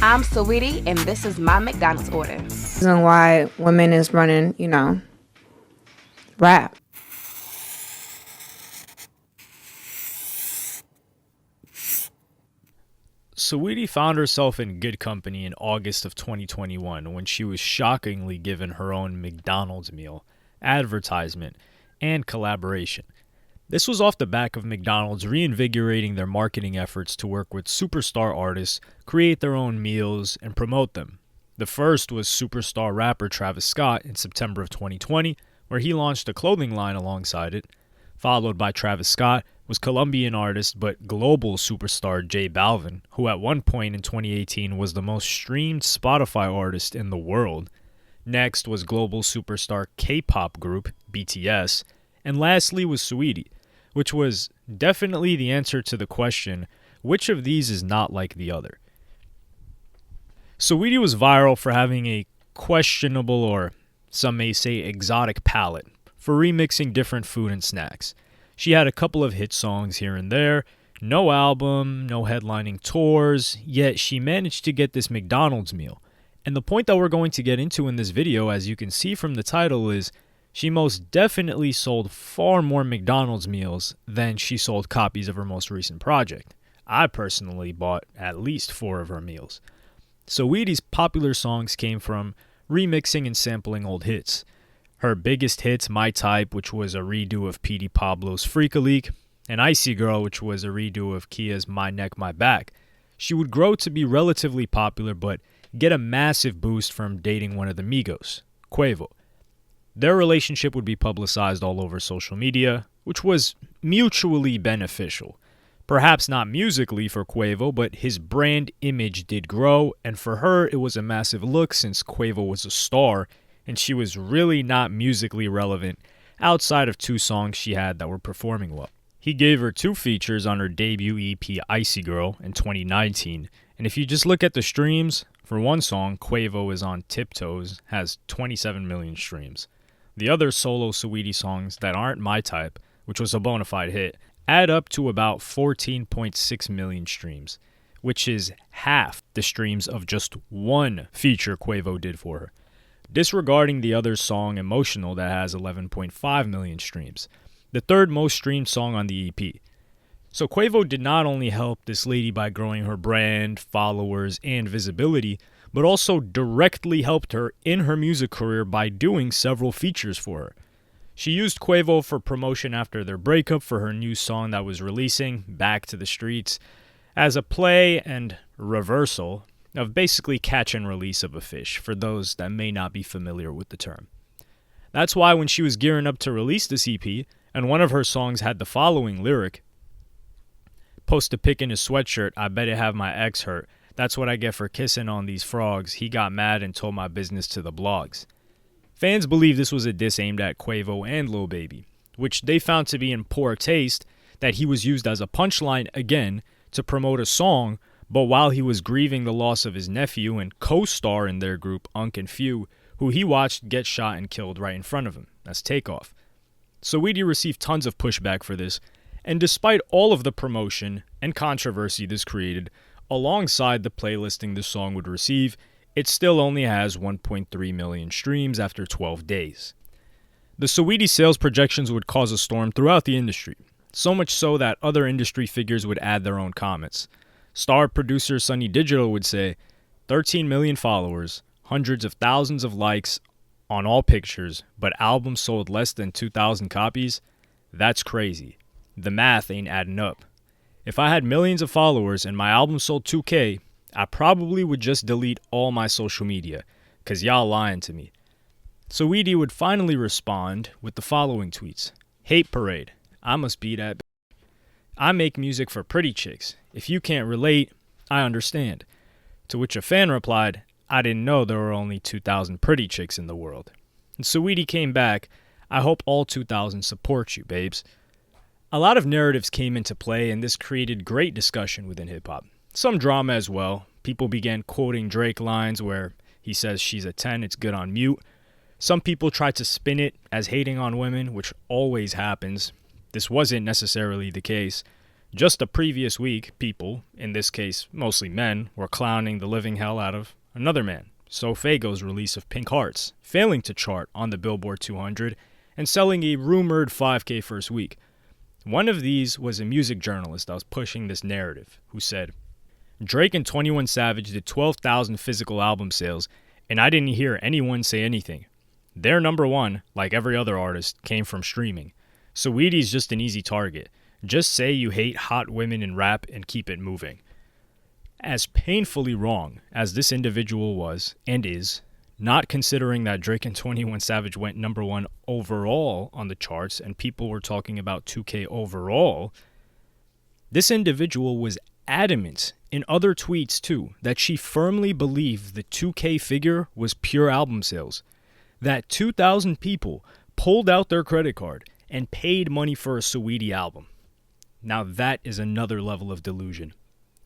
I'm Saweetie, and this is my McDonald's order. Reason why women is running, rap. Saweetie found herself in good company in August of 2021 when she was shockingly given her own McDonald's meal, advertisement, and collaboration. This was off the back of McDonald's reinvigorating their marketing efforts to work with superstar artists, create their own meals, and promote them. The first was superstar rapper Travis Scott in September of 2020, where he launched a clothing line alongside it. Followed by Travis Scott was Colombian artist but global superstar J Balvin, who at one point in 2018 was the most streamed Spotify artist in the world. Next was global superstar K-pop group BTS, and lastly was Saweetie, which was definitely the answer to the question, which of these is not like the other? Saweetie was viral for having a questionable, or some may say exotic, palate for remixing different food and snacks. She had a couple of hit songs here and there, no album, no headlining tours, yet she managed to get this McDonald's meal. And the point that we're going to get into in this video, as you can see from the title, is she most definitely sold far more McDonald's meals than she sold copies of her most recent project. I personally bought at least 4 of her meals. Saweetie's popular songs came from remixing and sampling old hits. Her biggest hits, My Type, which was a redo of P.D. Pablo's Freak-a-Leak, and Icy Girl, which was a redo of Kia's My Neck, My Back. She would grow to be relatively popular, but get a massive boost from dating one of the Migos, Quavo. Their relationship would be publicized all over social media, which was mutually beneficial. Perhaps not musically for Quavo, but his brand image did grow, and for her it was a massive look since Quavo was a star, and she was really not musically relevant outside of 2 songs she had that were performing well. He gave her 2 features on her debut EP Icy Girl in 2019, and if you just look at the streams, for one song, Quavo is on Tiptoes, has 27 million streams. The other solo Saweetie songs that aren't My Type, which was a bona fide hit, add up to about 14.6 million streams, which is half the streams of just one feature Quavo did for her. Disregarding the other song, Emotional, that has 11.5 million streams, the third most streamed song on the EP. So Quavo did not only help this lady by growing her brand, followers, and visibility, but also directly helped her in her music career by doing several features for her. She used Quavo for promotion after their breakup for her new song that was releasing, Back to the Streets, as a play and reversal of basically catch and release of a fish, for those that may not be familiar with the term. That's why when she was gearing up to release this EP, and one of her songs had the following lyric, "Post a pic in his sweatshirt, I bet it have my ex hurt. That's what I get for kissing on these frogs. He got mad and told my business to the blogs." Fans believe this was a diss aimed at Quavo and Lil Baby, which they found to be in poor taste that he was used as a punchline again to promote a song, but while he was grieving the loss of his nephew and co-star in their group, Unc and Few, who he watched get shot and killed right in front of him. That's Takeoff. Saweetie received tons of pushback for this, and despite all of the promotion and controversy this created, alongside the playlisting this song would receive, it still only has 1.3 million streams after 12 days. The Saweetie sales projections would cause a storm throughout the industry, so much so that other industry figures would add their own comments. Star producer Sunny Digital would say, 13 million followers, hundreds of thousands of likes on all pictures, but albums sold less than 2,000 copies? That's crazy. The math ain't adding up. If I had millions of followers and my album sold 2K, I probably would just delete all my social media, cause y'all lying to me. Saweetie would finally respond with the following tweets. Hate parade. I must be that b-. I make music for pretty chicks. If you can't relate, I understand. To which a fan replied, I didn't know there were only 2,000 pretty chicks in the world. And Saweetie came back, I hope all 2,000 support you, babes. A lot of narratives came into play, and this created great discussion within hip-hop. Some drama as well. People began quoting Drake lines where he says she's a 10, it's good on mute. Some people tried to spin it as hating on women, which always happens. This wasn't necessarily the case. Just the previous week, people, in this case mostly men, were clowning the living hell out of another man, Sofago's release of Pink Hearts, failing to chart on the Billboard 200 and selling a rumored 5K first week. One of these was a music journalist that was pushing this narrative, who said, Drake and 21 Savage did 12,000 physical album sales, and I didn't hear anyone say anything. Their number one, like every other artist, came from streaming. Saweetie's just an easy target. Just say you hate hot women in rap and keep it moving. As painfully wrong as this individual was and is, not considering that Drake and 21 Savage went number one overall on the charts and people were talking about 2K overall, this individual was adamant in other tweets too that she firmly believed the 2K figure was pure album sales, that 2,000 people pulled out their credit card and paid money for a Saweetie album. Now that is another level of delusion.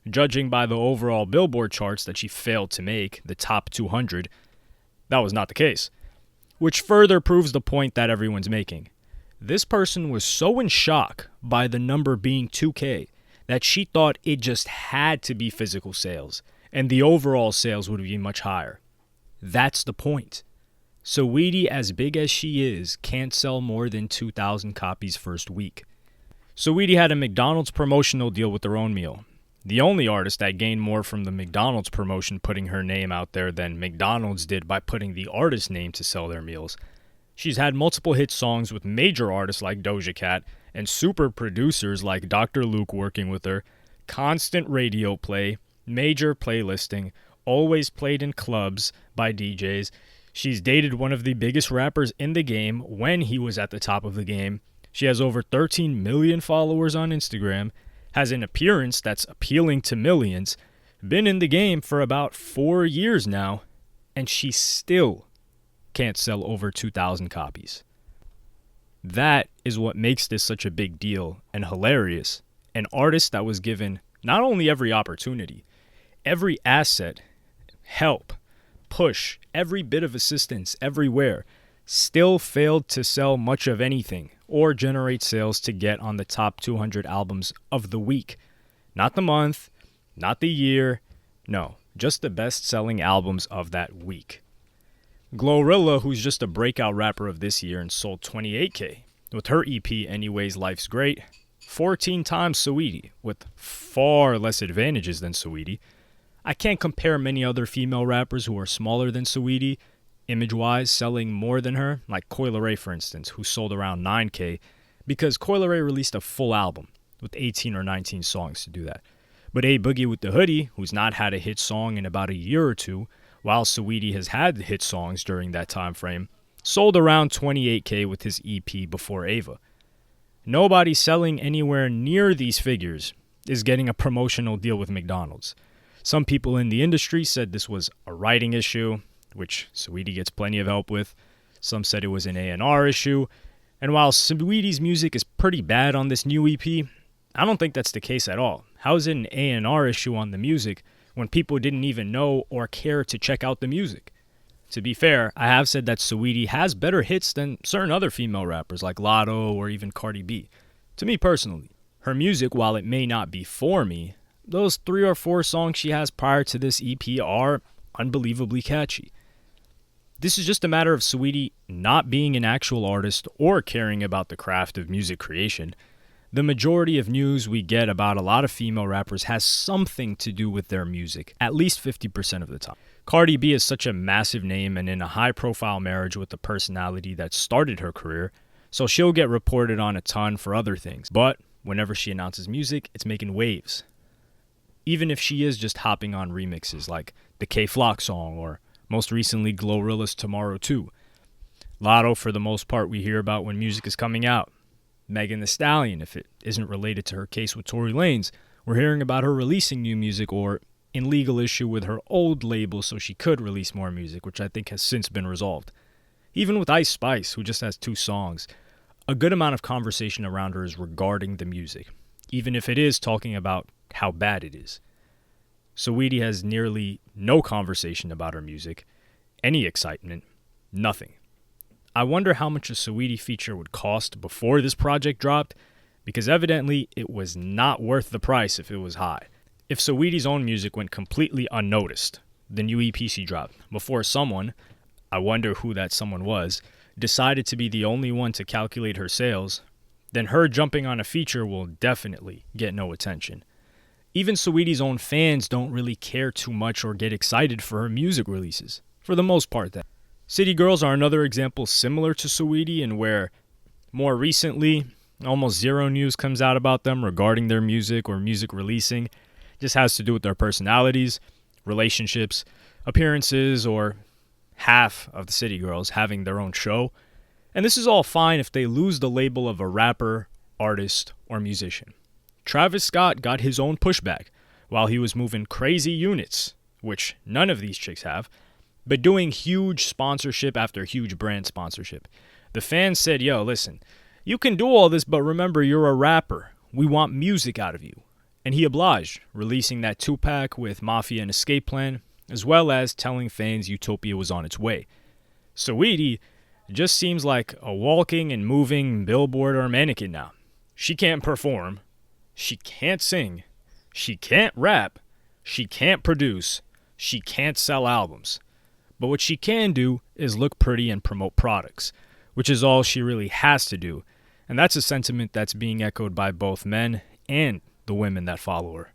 Judging by the overall Billboard charts that she failed to make, the top 200, that was not the case. Which further proves the point that everyone's making. This person was so in shock by the number being 2K that she thought it just had to be physical sales, and the overall sales would be much higher. That's the point. Saweetie, as big as she is, can't sell more than 2,000 copies first week. Saweetie had a McDonald's promotional deal with their own meal. The only artist that gained more from the McDonald's promotion putting her name out there than McDonald's did by putting the artist's name to sell their meals. She's had multiple hit songs with major artists like Doja Cat and super producers like Dr. Luke working with her, constant radio play, major playlisting, always played in clubs by DJs. She's dated one of the biggest rappers in the game when he was at the top of the game. She has over 13 million followers on Instagram, has an appearance that's appealing to millions, been in the game for about 4 years now, and she still can't sell over 2,000 copies. That is what makes this such a big deal and hilarious. An artist that was given not only every opportunity, every asset, help, push, every bit of assistance everywhere, still failed to sell much of anything or generate sales to get on the top 200 albums of the week. Not the month, not the year, no, just the best-selling albums of that week. Glorilla, who's just a breakout rapper of this year and sold 28K, with her EP Anyways Life's Great, 14 times Saweetie, with far less advantages than Saweetie. I can't compare many other female rappers who are smaller than Saweetie, image-wise, selling more than her, like Coi Leray, for instance, who sold around 9K, because Coi Leray released a full album with 18 or 19 songs to do that. But A Boogie with the Hoodie, who's not had a hit song in about a year or two, while Saweetie has had hit songs during that time frame, sold around 28K with his EP Before Ava. Nobody selling anywhere near these figures is getting a promotional deal with McDonald's. Some people in the industry said this was a writing issue, which Saweetie gets plenty of help with. Some said it was an A&R issue. And while Saweetie's music is pretty bad on this new EP, I don't think that's the case at all. How is it an A&R issue on the music when people didn't even know or care to check out the music? To be fair, I have said that Saweetie has better hits than certain other female rappers like Lotto or even Cardi B. To me personally, her music, while it may not be for me, those 3 or 4 songs she has prior to this EP are unbelievably catchy. This is just a matter of Saweetie not being an actual artist or caring about the craft of music creation. The majority of news we get about a lot of female rappers has something to do with their music, at least 50% of the time. Cardi B is such a massive name and in a high-profile marriage with the personality that started her career, so she'll get reported on a ton for other things. But whenever she announces music, it's making waves. Even if she is just hopping on remixes like the K-Flock song or most recently Glorilla's Tomorrow 2. Lotto, for the most part, we hear about when music is coming out. Megan Thee Stallion, if it isn't related to her case with Tory Lanez, we're hearing about her releasing new music or in legal issue with her old label so she could release more music, which I think has since been resolved. Even with Ice Spice, who just has 2 songs, a good amount of conversation around her is regarding the music, even if it is talking about how bad it is. Saweetie has nearly no conversation about her music, any excitement, nothing. I wonder how much a Saweetie feature would cost before this project dropped, because evidently it was not worth the price if it was high. If Saweetie's own music went completely unnoticed, the new EP she dropped, before someone, I wonder who that someone was, decided to be the only one to calculate her sales, then her jumping on a feature will definitely get no attention. Even Saweetie's own fans don't really care too much or get excited for her music releases, for the most part. That City Girls are another example similar to Saweetie, and where more recently almost zero news comes out about them regarding their music or music releasing. Just has to do with their personalities, relationships, appearances, or half of the City Girls having their own show. And this is all fine if they lose the label of a rapper, artist, or musician. Travis Scott got his own pushback while he was moving crazy units, which none of these chicks have, but doing huge sponsorship after huge brand sponsorship. The fans said, yo, listen, you can do all this, but remember, you're a rapper. We want music out of you. And he obliged, releasing that 2-pack with Mafia and Escape Plan, as well as telling fans Utopia was on its way. Saweetie just seems like a walking and moving billboard or mannequin now. She can't perform. She can't sing. She can't rap. She can't produce. She can't sell albums. But what she can do is look pretty and promote products, which is all she really has to do. And that's a sentiment that's being echoed by both men and the women that follow her.